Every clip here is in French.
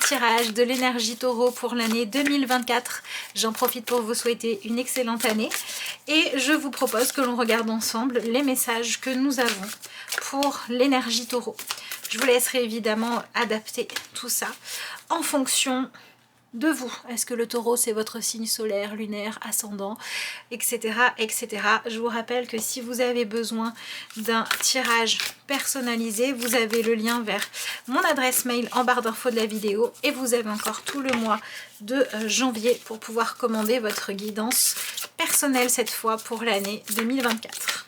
tirage de l'énergie taureau pour l'année 2024. J'en profite pour vous souhaiter une excellente année et je vous propose que l'on regarde ensemble les messages que nous avons pour l'énergie taureau. Je vous laisserai évidemment adapter tout ça en fonction de vous. Est-ce que le taureau c'est votre signe solaire, lunaire, ascendant, etc. etc. Je vous rappelle que si vous avez besoin d'un tirage personnalisé, vous avez le lien vers mon adresse mail en barre d'infos de la vidéo et vous avez encore tout le mois de janvier pour pouvoir commander votre guidance personnelle cette fois pour l'année 2024.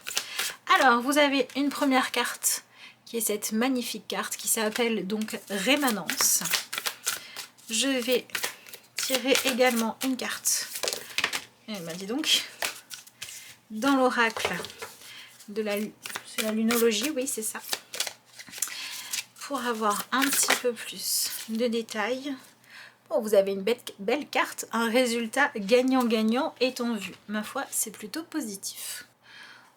Alors vous avez une première carte qui est cette magnifique carte qui s'appelle donc Rémanence. Je vais tirer également une carte. Elle m'a dit donc dans l'oracle de la lunologie, oui c'est ça, pour avoir un petit peu plus de détails. Bon, vous avez une belle carte, un résultat gagnant-gagnant est en vue. Ma foi, c'est plutôt positif.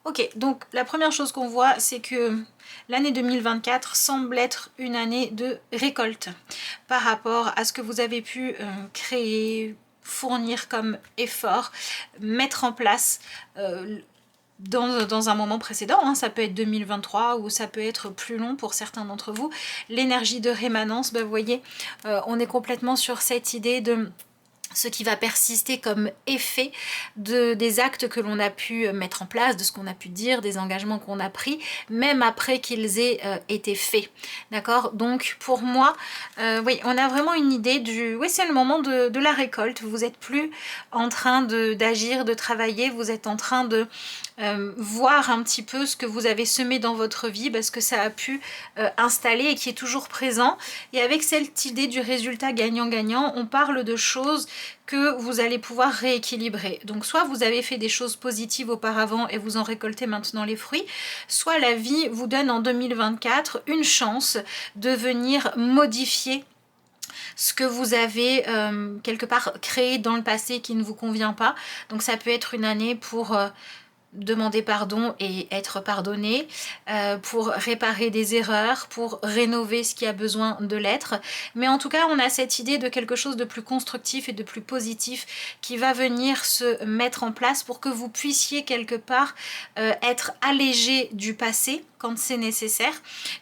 Ok, donc la première chose qu'on voit, c'est que l'année 2024 semble être une année de récolte par rapport à ce que vous avez pu créer, fournir comme effort, mettre en place dans un moment précédent, hein. Ça peut être 2023 ou ça peut être plus long pour certains d'entre vous. L'énergie de rémanence, vous voyez, on est complètement sur cette idée de ce qui va persister comme effet des actes que l'on a pu mettre en place, de ce qu'on a pu dire, des engagements qu'on a pris, même après qu'ils aient été faits. D'accord? Donc pour moi, oui, on a vraiment une idée du... Oui, c'est le moment de la récolte. Vous n'êtes plus en train d'agir, de travailler, vous êtes en train de voir un petit peu ce que vous avez semé dans votre vie, parce que ça a pu installer et qui est toujours présent. Et avec cette idée du résultat gagnant-gagnant, on parle de choses que vous allez pouvoir rééquilibrer. Donc soit vous avez fait des choses positives auparavant et vous en récoltez maintenant les fruits, soit la vie vous donne en 2024 une chance de venir modifier ce que vous avez quelque part créé dans le passé qui ne vous convient pas. Donc ça peut être une année pour... demander pardon et être pardonné, pour réparer des erreurs, pour rénover ce qui a besoin de l'être. Mais en tout cas, on a cette idée de quelque chose de plus constructif et de plus positif qui va venir se mettre en place pour que vous puissiez quelque part être allégé du passé quand c'est nécessaire,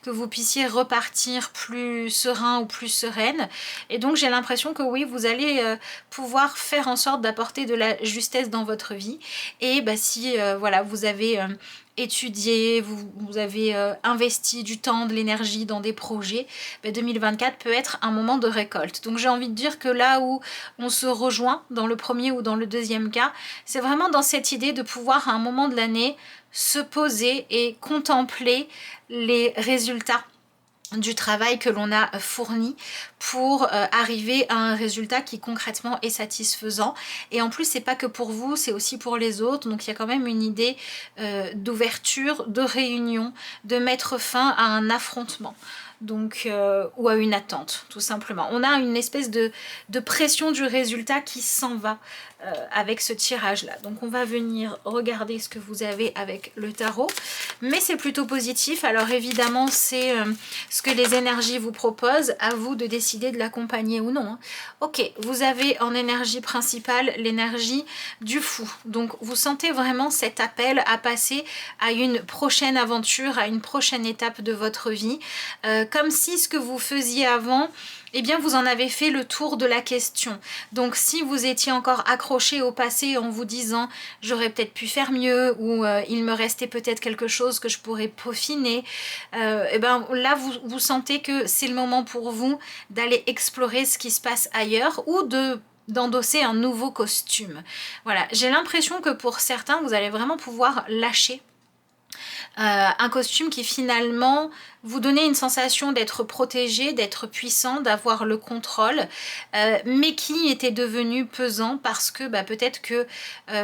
que vous puissiez repartir plus serein ou plus sereine. Et donc j'ai l'impression que oui, vous allez pouvoir faire en sorte d'apporter de la justesse dans votre vie. Et bah, si voilà, vous avez étudié, vous avez investi du temps, de l'énergie dans des projets, bah, 2024 peut être un moment de récolte. Donc j'ai envie de dire que là où on se rejoint dans le premier ou dans le deuxième cas, c'est vraiment dans cette idée de pouvoir à un moment de l'année se poser et contempler les résultats du travail que l'on a fourni pour arriver à un résultat qui concrètement est satisfaisant. Et en plus c'est pas que pour vous, c'est aussi pour les autres, donc il y a quand même une idée d'ouverture, de réunion, de mettre fin à un affrontement. Donc, ou à une attente, tout simplement. On a une espèce de pression du résultat qui s'en va avec ce tirage-là. Donc, on va venir regarder ce que vous avez avec le tarot. Mais c'est plutôt positif. Alors, évidemment, c'est ce que les énergies vous proposent. À vous de décider de l'accompagner ou non. Hein. Ok, vous avez en énergie principale l'énergie du fou. Donc, vous sentez vraiment cet appel à passer à une prochaine aventure, à une prochaine étape de votre vie. Comme si ce que vous faisiez avant, eh bien vous en avez fait le tour de la question. Donc si vous étiez encore accroché au passé en vous disant j'aurais peut-être pu faire mieux ou il me restait peut-être quelque chose que je pourrais peaufiner, eh ben là vous sentez que c'est le moment pour vous d'aller explorer ce qui se passe ailleurs ou d'endosser un nouveau costume. Voilà, j'ai l'impression que pour certains vous allez vraiment pouvoir lâcher un costume qui finalement vous donnait une sensation d'être protégé, d'être puissant, d'avoir le contrôle, mais qui était devenu pesant parce que bah, peut-être que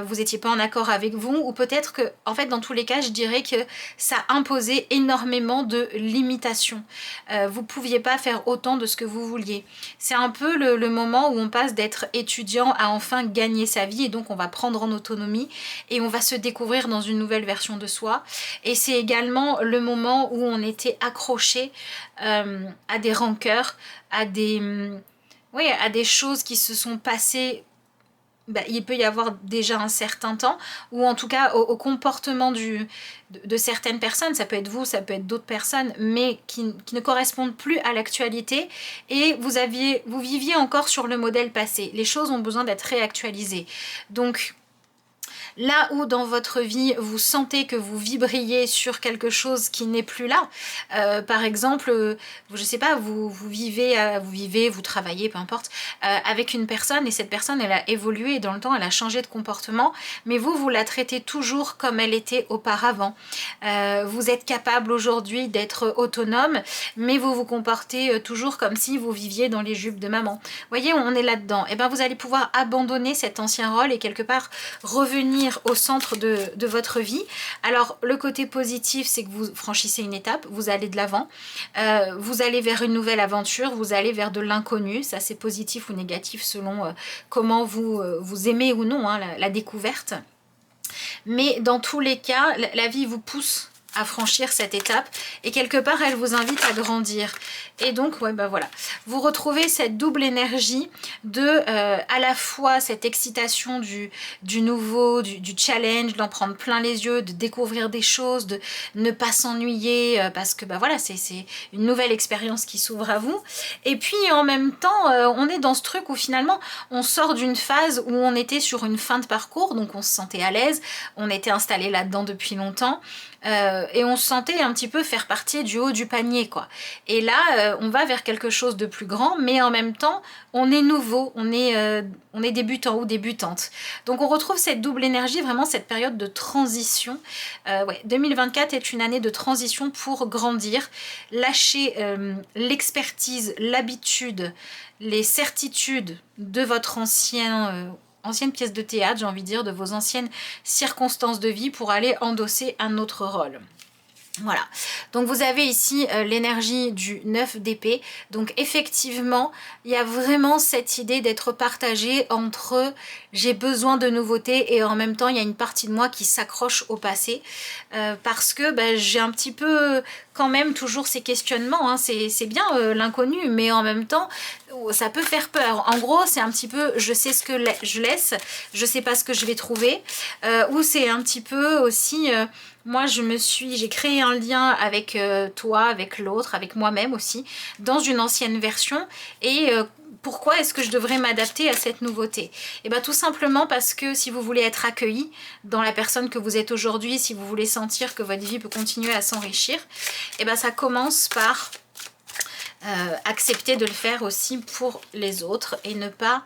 vous n'étiez pas en accord avec vous, ou peut-être que, en fait, dans tous les cas, je dirais que ça imposait énormément de limitations. Vous ne pouviez pas faire autant de ce que vous vouliez. C'est un peu le moment où on passe d'être étudiant à enfin gagner sa vie, et donc on va prendre en autonomie et on va se découvrir dans une nouvelle version de soi. Et c'est également le moment où on était accroché à des rancœurs, à des oui, à des choses qui se sont passées. Il peut y avoir déjà un certain temps, ou en tout cas au comportement de certaines personnes, ça peut être vous, ça peut être d'autres personnes, mais qui ne correspondent plus à l'actualité, et vous viviez encore sur le modèle passé. Les choses ont besoin d'être réactualisées. Donc, là où dans votre vie vous sentez que vous vibriez sur quelque chose qui n'est plus là, par exemple, je sais pas, vous vivez, vous travaillez, peu importe, avec une personne, et cette personne elle a évolué dans le temps, elle a changé de comportement, mais vous la traitez toujours comme elle était auparavant. Vous êtes capable aujourd'hui d'être autonome, mais vous vous comportez toujours comme si vous viviez dans les jupes de maman. Vous voyez, on est là-dedans. Et bien vous allez pouvoir abandonner cet ancien rôle et quelque part revenir au centre de votre vie. Alors le côté positif, c'est que vous franchissez une étape, vous allez de l'avant, vous allez vers une nouvelle aventure, vous allez vers de l'inconnu, ça c'est positif ou négatif selon comment vous aimez ou non, hein, la découverte. Mais dans tous les cas, la vie vous pousse à franchir cette étape et quelque part elle vous invite à grandir. Et donc ouais, voilà, vous retrouvez cette double énergie de à la fois cette excitation du nouveau, du challenge, d'en prendre plein les yeux, de découvrir des choses, de ne pas s'ennuyer parce que voilà, c'est une nouvelle expérience qui s'ouvre à vous. Et puis en même temps on est dans ce truc où finalement on sort d'une phase où on était sur une fin de parcours, donc on se sentait à l'aise, on était installé là-dedans depuis longtemps. Et on se sentait un petit peu faire partie du haut du panier, quoi. Et là, on va vers quelque chose de plus grand, mais en même temps, on est nouveau, on est débutant ou débutante. Donc on retrouve cette double énergie, vraiment cette période de transition. Ouais, 2024 est une année de transition pour grandir, lâcher l'expertise, l'habitude, les certitudes de votre ancienne pièce de théâtre, j'ai envie de dire, de vos anciennes circonstances de vie pour aller endosser un autre rôle. Voilà, donc vous avez ici l'énergie du 9 d'épée, donc effectivement il y a vraiment cette idée d'être partagée entre j'ai besoin de nouveautés et en même temps il y a une partie de moi qui s'accroche au passé parce que j'ai un petit peu quand même toujours ces questionnements, hein. C'est bien l'inconnu, mais en même temps ça peut faire peur. En gros c'est un petit peu je sais ce que je laisse, je sais pas ce que je vais trouver, ou c'est un petit peu aussi moi j'ai créé un lien avec toi, avec l'autre, avec moi-même aussi, dans une ancienne version, et pourquoi est-ce que je devrais m'adapter à cette nouveauté? Et bien tout simplement parce que si vous voulez être accueilli dans la personne que vous êtes aujourd'hui, si vous voulez sentir que votre vie peut continuer à s'enrichir, et bien ça commence par accepter de le faire aussi pour les autres et ne pas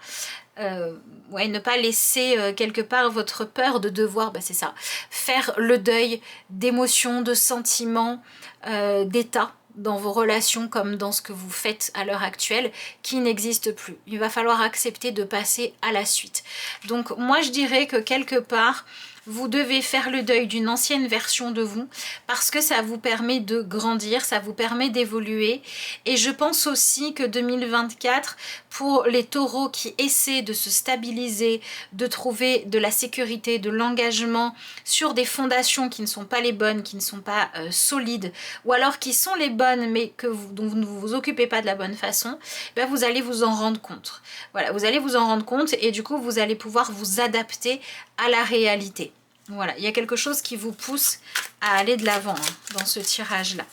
ne pas laisser quelque part votre peur de devoir, c'est ça, faire le deuil d'émotions, de sentiments, d'états dans vos relations comme dans ce que vous faites à l'heure actuelle qui n'existe plus. Il va falloir accepter de passer à la suite. Donc moi je dirais que quelque part vous devez faire le deuil d'une ancienne version de vous parce que ça vous permet de grandir, ça vous permet d'évoluer. Et je pense aussi que 2024, pour les taureaux qui essaient de se stabiliser, de trouver de la sécurité, de l'engagement sur des fondations qui ne sont pas les bonnes, qui ne sont pas solides, ou alors qui sont les bonnes mais dont vous ne vous occupez pas de la bonne façon, vous allez vous en rendre compte. Voilà, vous allez vous en rendre compte et du coup vous allez pouvoir vous adapter à la réalité. Voilà, il y a quelque chose qui vous pousse à aller de l'avant dans ce tirage-là.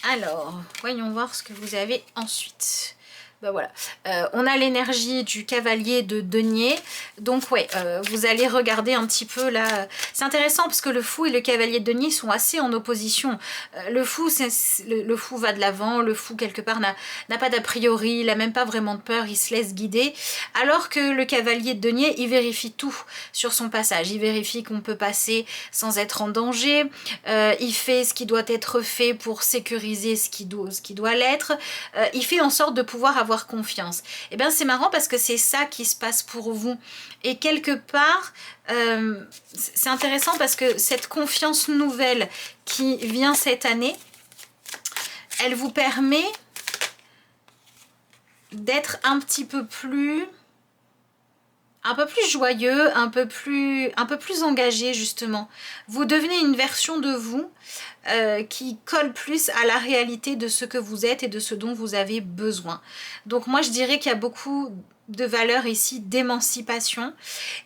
Alors, voyons voir ce que vous avez ensuite. Voilà, on a l'énergie du cavalier de denier, donc ouais, vous allez regarder un petit peu là, c'est intéressant parce que le fou et le cavalier de denier sont assez en opposition. Le fou va de l'avant, le fou quelque part n'a pas d'a priori, il n'a même pas vraiment de peur, il se laisse guider, alors que le cavalier de denier, il vérifie tout sur son passage, il vérifie qu'on peut passer sans être en danger, il fait ce qui doit être fait pour sécuriser ce qui doit l'être, il fait en sorte de pouvoir avoir confiance. Et bien c'est marrant parce que c'est ça qui se passe pour vous. Et quelque part, c'est intéressant parce que cette confiance nouvelle qui vient cette année, elle vous permet d'être un petit peu plus un peu plus joyeux, un peu plus engagé justement. Vous devenez une version de vous qui colle plus à la réalité de ce que vous êtes et de ce dont vous avez besoin. Donc moi je dirais qu'il y a beaucoup de valeurs ici d'émancipation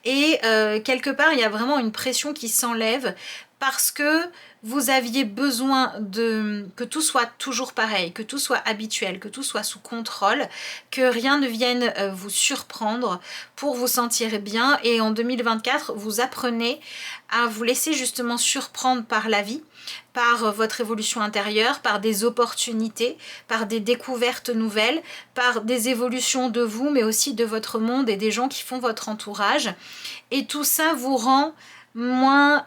et quelque part il y a vraiment une pression qui s'enlève parce que vous aviez besoin de que tout soit toujours pareil, que tout soit habituel, que tout soit sous contrôle, que rien ne vienne vous surprendre pour vous sentir bien. Et en 2024, vous apprenez à vous laisser justement surprendre par la vie, par votre évolution intérieure, par des opportunités, par des découvertes nouvelles, par des évolutions de vous, mais aussi de votre monde et des gens qui font votre entourage. Et tout ça vous rend moins...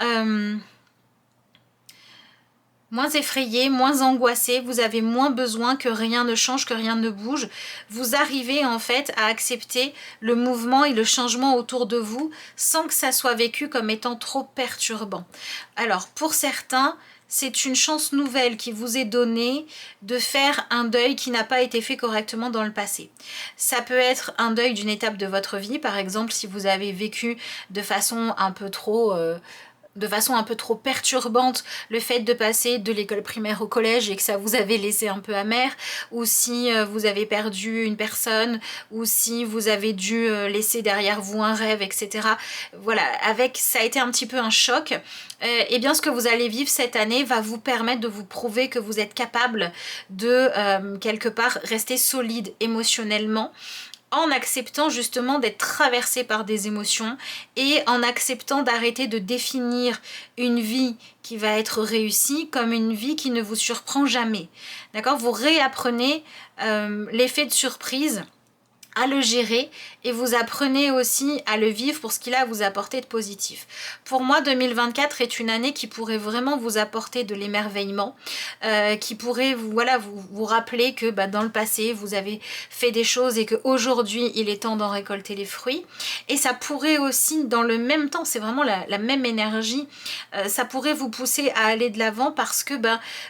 moins effrayé, moins angoissé, vous avez moins besoin que rien ne change, que rien ne bouge. Vous arrivez en fait à accepter le mouvement et le changement autour de vous sans que ça soit vécu comme étant trop perturbant. Alors pour certains, c'est une chance nouvelle qui vous est donnée de faire un deuil qui n'a pas été fait correctement dans le passé. Ça peut être un deuil d'une étape de votre vie, par exemple si vous avez vécu de façon un peu trop perturbante le fait de passer de l'école primaire au collège et que ça vous avait laissé un peu amer, ou si vous avez perdu une personne, ou si vous avez dû laisser derrière vous un rêve, etc. Voilà, ça a été un petit peu un choc. Et bien ce que vous allez vivre cette année va vous permettre de vous prouver que vous êtes capable de quelque part rester solide émotionnellement, en acceptant justement d'être traversé par des émotions et en acceptant d'arrêter de définir une vie qui va être réussie comme une vie qui ne vous surprend jamais. D'accord ? Vous réapprenez l'effet de surprise, à le gérer, et vous apprenez aussi à le vivre pour ce qu'il a à vous apporter de positif. Pour moi, 2024 est une année qui pourrait vraiment vous apporter de l'émerveillement, qui pourrait vous rappeler que dans le passé, vous avez fait des choses et qu'aujourd'hui, il est temps d'en récolter les fruits. Et ça pourrait aussi, dans le même temps, c'est vraiment la même énergie, ça pourrait vous pousser à aller de l'avant parce que,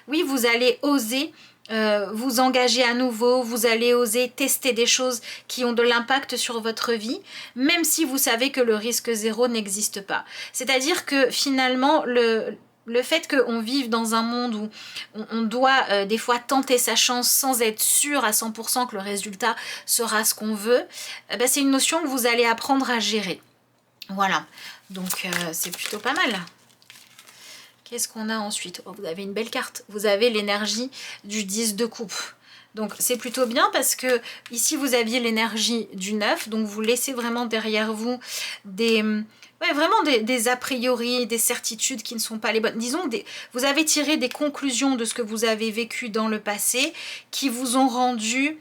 oui, vous allez oser vous engager à nouveau, vous allez oser tester des choses qui ont de l'impact sur votre vie, même si vous savez que le risque zéro n'existe pas. C'est-à-dire que finalement, le fait qu'on vive dans un monde où on doit des fois tenter sa chance sans être sûr à 100% que le résultat sera ce qu'on veut, c'est une notion que vous allez apprendre à gérer. Voilà, donc c'est plutôt pas mal. Qu'est-ce qu'on a ensuite ? Oh, vous avez une belle carte. Vous avez l'énergie du 10 de coupe. Donc c'est plutôt bien parce que ici vous aviez l'énergie du 9. Donc vous laissez vraiment derrière vous des a priori, des certitudes qui ne sont pas les bonnes. Disons, vous avez tiré des conclusions de ce que vous avez vécu dans le passé qui vous ont rendu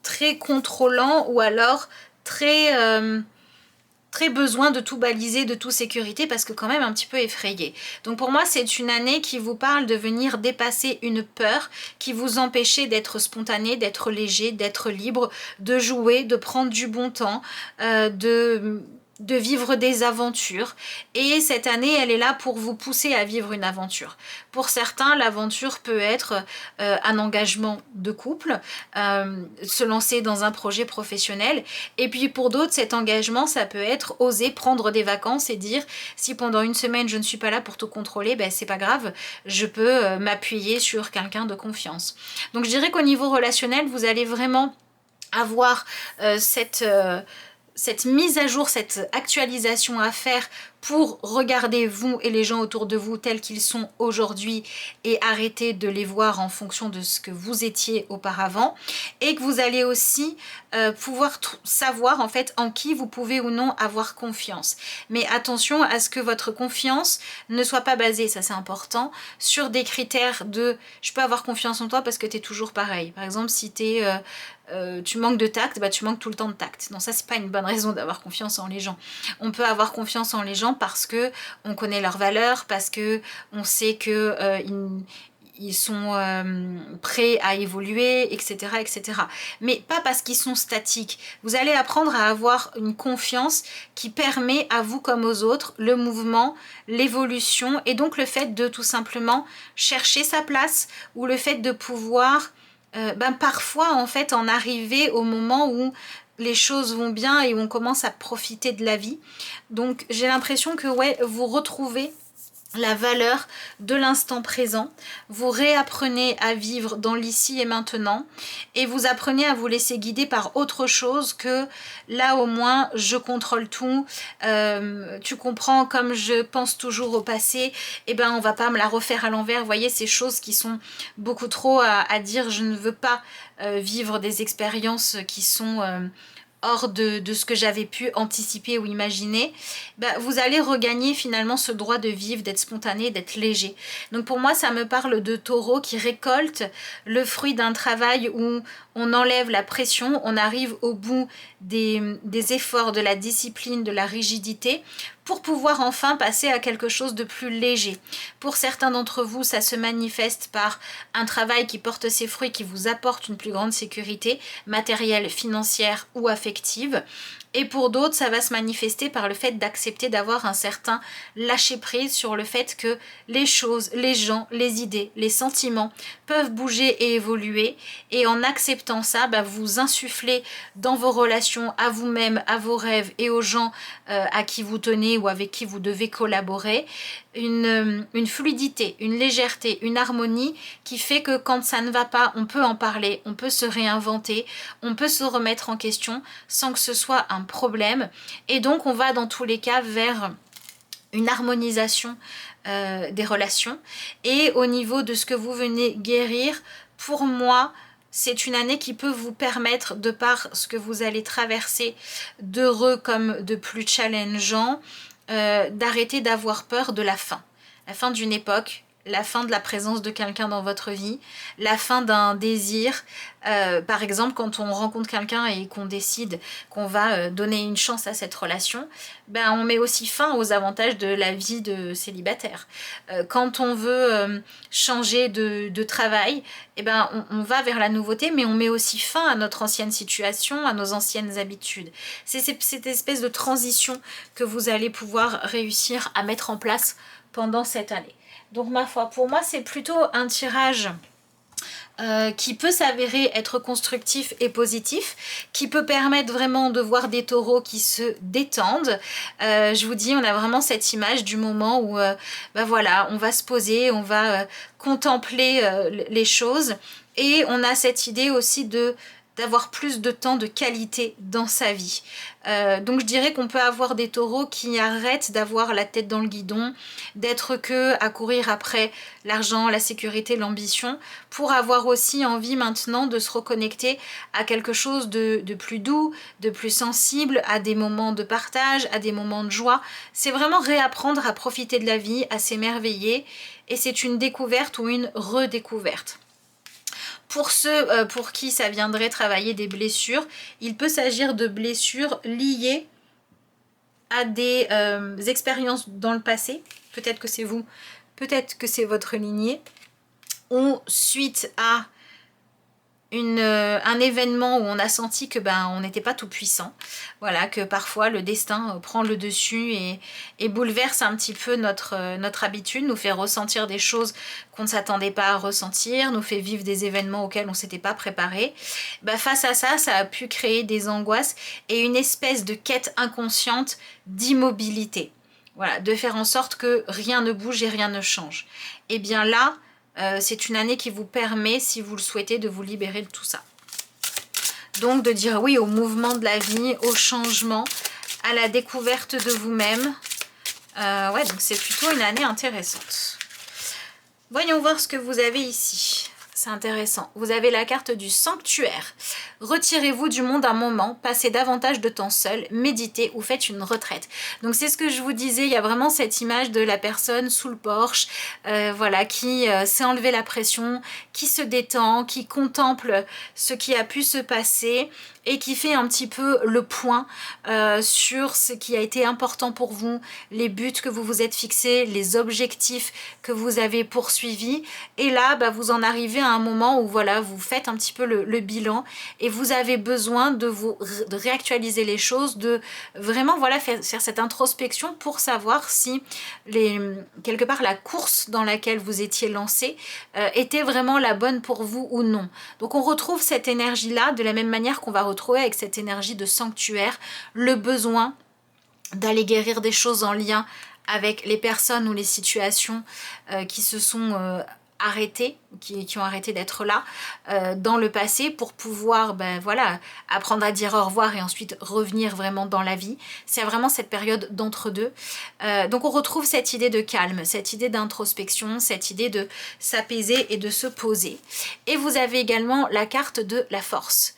très contrôlant ou alors très besoin de tout baliser, de tout sécurité, parce que quand même un petit peu effrayé. Donc pour moi, c'est une année qui vous parle de venir dépasser une peur qui vous empêchait d'être spontané, d'être léger, d'être libre, de jouer, de prendre du bon temps, de vivre des aventures. Et cette année, elle est là pour vous pousser à vivre une aventure. Pour certains, l'aventure peut être un engagement de couple, se lancer dans un projet professionnel. Et puis pour d'autres, cet engagement, ça peut être oser prendre des vacances et dire si pendant une semaine, je ne suis pas là pour tout contrôler, c'est pas grave, je peux m'appuyer sur quelqu'un de confiance. Donc je dirais qu'au niveau relationnel, vous allez vraiment avoir cette mise à jour, cette actualisation à faire pour regarder vous et les gens autour de vous tels qu'ils sont aujourd'hui et arrêter de les voir en fonction de ce que vous étiez auparavant, et que vous allez aussi pouvoir savoir en fait en qui vous pouvez ou non avoir confiance. Mais attention à ce que votre confiance ne soit pas basée, ça c'est important, sur des critères de je peux avoir confiance en toi parce que tu es toujours pareil. Par exemple, si tu manques de tact, tu manques tout le temps de tact. Non, ça c'est pas une bonne raison d'avoir confiance en les gens. On peut avoir confiance en les gens parce que on connaît leurs valeurs, parce que on sait que ils sont prêts à évoluer, etc., etc. Mais pas parce qu'ils sont statiques. Vous allez apprendre à avoir une confiance qui permet à vous comme aux autres le mouvement, l'évolution, et donc le fait de tout simplement chercher sa place, ou le fait de pouvoir parfois en fait en arriver au moment où les choses vont bien et on commence à profiter de la vie. Donc j'ai l'impression que ouais, vous retrouvez la valeur de l'instant présent, vous réapprenez à vivre dans l'ici et maintenant et vous apprenez à vous laisser guider par autre chose que là au moins je contrôle tout, tu comprends, comme je pense toujours au passé, et ben on va pas me la refaire à l'envers. Vous voyez, ces choses qui sont beaucoup trop à dire je ne veux pas vivre des expériences qui sont hors de ce que j'avais pu anticiper ou imaginer, bah, vous allez regagner finalement ce droit de vivre, d'être spontané, d'être léger. Donc pour moi, ça me parle de taureau qui récolte le fruit d'un travail où on enlève la pression, on arrive au bout des efforts, de la discipline, de la rigidité, pour pouvoir enfin passer à quelque chose de plus léger. Pour certains d'entre vous, ça se manifeste par un travail qui porte ses fruits, qui vous apporte une plus grande sécurité matérielle, financière ou affective. Et pour d'autres, ça va se manifester par le fait d'accepter d'avoir un certain lâcher-prise sur le fait que les choses, les gens, les idées, les sentiments peuvent bouger et évoluer. Et en acceptant ça, bah, vous insufflez dans vos relations, à vous-même, à vos rêves et aux gens à qui vous tenez ou avec qui vous devez collaborer, une fluidité, une légèreté, une harmonie qui fait que quand ça ne va pas, on peut en parler, on peut se réinventer, on peut se remettre en question sans que ce soit un problème. Et donc on va dans tous les cas vers une harmonisation des relations. Et au niveau de ce que vous venez guérir, pour moi, c'est une année qui peut vous permettre, de par ce que vous allez traverser, d'heureux comme de plus challengeant, d'arrêter d'avoir peur de la fin d'une époque, la fin de la présence de quelqu'un dans votre vie, la fin d'un désir. Par exemple, quand on rencontre quelqu'un et qu'on décide qu'on va donner une chance à cette relation, ben, on met aussi fin aux avantages de la vie de célibataire. Quand on veut changer de travail, eh ben, on va vers la nouveauté, mais on met aussi fin à notre ancienne situation, à nos anciennes habitudes. C'est cette espèce de transition que vous allez pouvoir réussir à mettre en place pendant cette année. Donc ma foi, pour moi c'est plutôt un tirage qui peut s'avérer être constructif et positif, qui peut permettre vraiment de voir des taureaux qui se détendent. Je vous dis, on a vraiment cette image du moment où bah voilà, on va se poser, on va contempler les choses, et on a cette idée aussi d'avoir plus de temps de qualité dans sa vie. Donc je dirais qu'on peut avoir des taureaux qui arrêtent d'avoir la tête dans le guidon, d'être que à courir après l'argent, la sécurité, l'ambition, pour avoir aussi envie maintenant de se reconnecter à quelque chose de plus doux, de plus sensible, à des moments de partage, à des moments de joie. C'est vraiment réapprendre à profiter de la vie, à s'émerveiller, et c'est une découverte ou une redécouverte. Pour ceux pour qui ça viendrait travailler des blessures, il peut s'agir de blessures liées à des expériences dans le passé. Peut-être que c'est vous, peut-être que c'est votre lignée, ou suite à un événement où on a senti que ben on n'était pas tout puissant, voilà, que parfois le destin prend le dessus et bouleverse un petit peu notre habitude, nous fait ressentir des choses qu'on ne s'attendait pas à ressentir, nous fait vivre des événements auxquels on ne s'était pas préparé. Ben, face à ça, ça a pu créer des angoisses et une espèce de quête inconsciente d'immobilité, voilà, de faire en sorte que rien ne bouge et rien ne change. Et bien là, c'est une année qui vous permet, si vous le souhaitez, de vous libérer de tout ça. Donc de dire oui au mouvement de la vie, au changement, à la découverte de vous-même. Ouais, donc c'est plutôt une année intéressante. Voyons voir ce que vous avez ici. C'est intéressant. Vous avez la carte du sanctuaire. Retirez-vous du monde un moment, passez davantage de temps seul, méditez ou faites une retraite. Donc c'est ce que je vous disais, il y a vraiment cette image de la personne sous le porche, voilà, qui s'est enlevé la pression, qui se détend, qui contemple ce qui a pu se passer et qui fait un petit peu le point sur ce qui a été important pour vous, les buts que vous vous êtes fixés, les objectifs que vous avez poursuivis. Et là, bah, vous en arrivez à un moment où voilà, vous faites un petit peu le bilan et vous avez besoin de réactualiser les choses, de vraiment voilà, faire cette introspection pour savoir si quelque part la course dans laquelle vous étiez lancé était vraiment la bonne pour vous ou non. Donc on retrouve cette énergie-là de la même manière qu'on va retrouver avec cette énergie de sanctuaire, le besoin d'aller guérir des choses en lien avec les personnes ou les situations qui se sont arrêtées, qui ont arrêté d'être là dans le passé pour pouvoir voilà, apprendre à dire au revoir et ensuite revenir vraiment dans la vie. C'est vraiment cette période d'entre-deux. Donc on retrouve cette idée de calme, cette idée d'introspection, cette idée de s'apaiser et de se poser. Et vous avez également la carte de la force.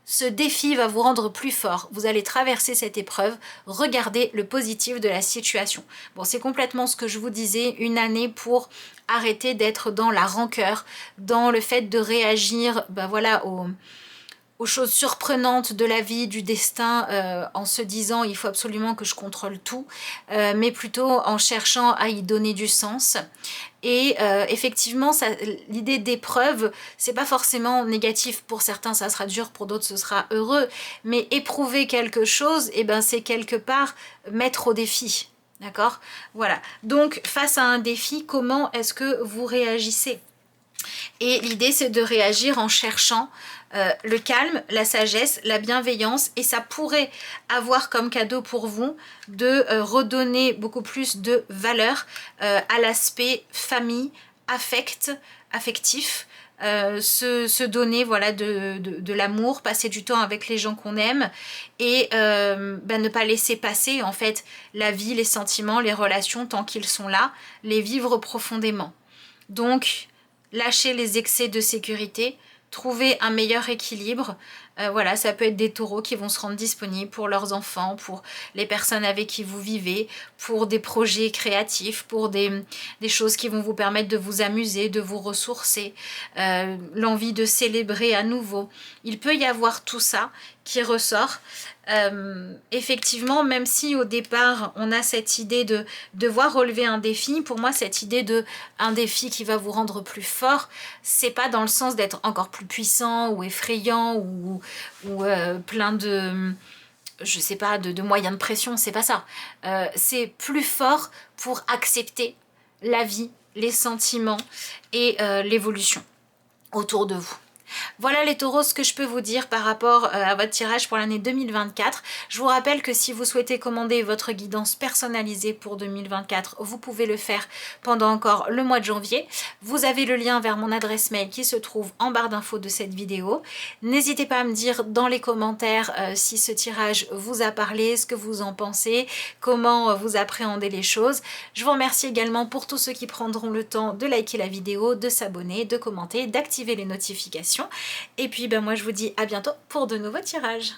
Ce défi va vous rendre plus fort. Vous allez traverser cette épreuve. Regardez le positif de la situation. Bon, c'est complètement ce que je vous disais, une année pour arrêter d'être dans la rancœur, dans le fait de réagir voilà, aux choses surprenantes de la vie, du destin, en se disant il faut absolument que je contrôle tout, mais plutôt en cherchant à y donner du sens. Et effectivement, l'idée d'épreuve, c'est pas forcément négatif. Pour certains, ça sera dur, pour d'autres, ce sera heureux. Mais éprouver quelque chose, c'est quelque part mettre au défi. D'accord? Voilà. Donc, face à un défi, comment est-ce que vous réagissez? Et l'idée, c'est de réagir en cherchant le calme, la sagesse, la bienveillance, et ça pourrait avoir comme cadeau pour vous de redonner beaucoup plus de valeur à l'aspect famille, affectif, se donner voilà, de l'amour, passer du temps avec les gens qu'on aime et ne pas laisser passer en fait la vie, les sentiments, les relations tant qu'ils sont là, les vivre profondément. Donc, lâcher les excès de sécurité, trouver un meilleur équilibre. Voilà, ça peut être des taureaux qui vont se rendre disponibles pour leurs enfants, pour les personnes avec qui vous vivez, pour des projets créatifs, pour des choses qui vont vous permettre de vous amuser, de vous ressourcer, l'envie de célébrer à nouveau. Il peut y avoir tout ça qui ressort. Effectivement, même si au départ on a cette idée de devoir relever un défi, pour moi cette idée de un défi qui va vous rendre plus fort, c'est pas dans le sens d'être encore plus puissant ou effrayant ou plein de je sais pas de moyens de pression, c'est pas ça. C'est plus fort pour accepter la vie, les sentiments et l'évolution autour de vous. Voilà les taureaux, ce que je peux vous dire par rapport à votre tirage pour l'année 2024. Je vous rappelle que si vous souhaitez commander votre guidance personnalisée pour 2024, vous pouvez le faire pendant encore le mois de janvier. Vous avez le lien vers mon adresse mail qui se trouve en barre d'infos de cette vidéo. N'hésitez pas à me dire dans les commentaires si ce tirage vous a parlé, ce que vous en pensez, comment vous appréhendez les choses. Je vous remercie également pour tous ceux qui prendront le temps de liker la vidéo, de s'abonner, de commenter, d'activer les notifications. Et puis moi je vous dis à bientôt pour de nouveaux tirages.